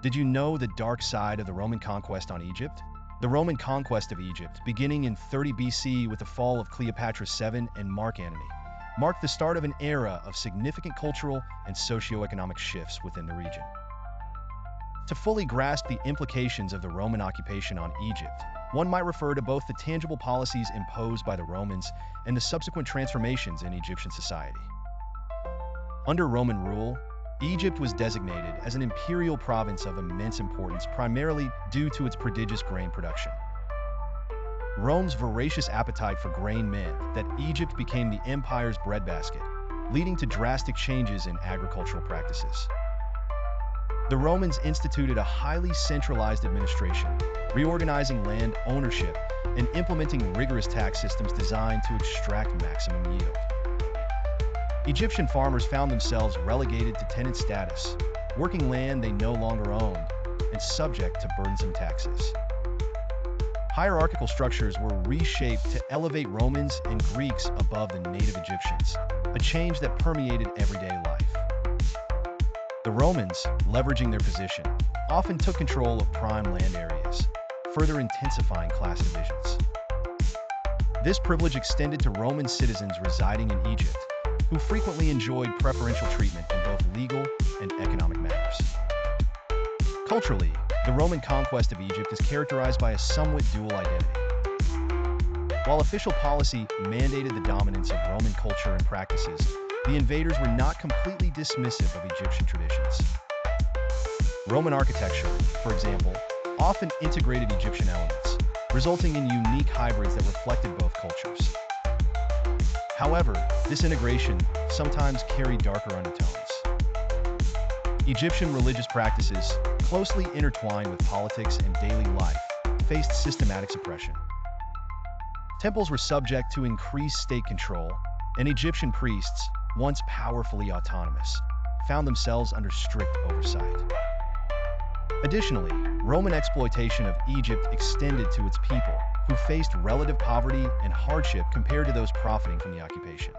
Did you know the dark side of the Roman conquest on Egypt? The Roman conquest of Egypt, beginning in 30 BC with the fall of Cleopatra VII and Mark Antony, marked the start of an era of significant cultural and socio-economic shifts within the region. To fully grasp the implications of the Roman occupation on Egypt, one might refer to both the tangible policies imposed by the Romans and the subsequent transformations in Egyptian society. Under Roman rule, Egypt was designated as an imperial province of immense importance, primarily due to its prodigious grain production. Rome's voracious appetite for grain meant that Egypt became the empire's breadbasket, leading to drastic changes in agricultural practices. The Romans instituted a highly centralized administration, reorganizing land ownership and implementing rigorous tax systems designed to extract maximum yield. Egyptian farmers found themselves relegated to tenant status, working land they no longer owned, and subject to burdensome taxes. Hierarchical structures were reshaped to elevate Romans and Greeks above the native Egyptians, a change that permeated everyday life. The Romans, leveraging their position, often took control of prime land areas, further intensifying class divisions. This privilege extended to Roman citizens residing in Egypt, who frequently enjoyed preferential treatment in both legal and economic matters. Culturally, the Roman conquest of Egypt is characterized by a somewhat dual identity. While official policy mandated the dominance of Roman culture and practices, the invaders were not completely dismissive of Egyptian traditions. Roman architecture, for example, often integrated Egyptian elements, resulting in unique hybrids that reflected both cultures. However, this integration sometimes carried darker undertones. Egyptian religious practices, closely intertwined with politics and daily life, faced systematic suppression. Temples were subject to increased state control, and Egyptian priests, once powerfully autonomous, found themselves under strict oversight. Additionally, Roman exploitation of Egypt extended to its people, who faced relative poverty and hardship compared to those profiting from the occupation.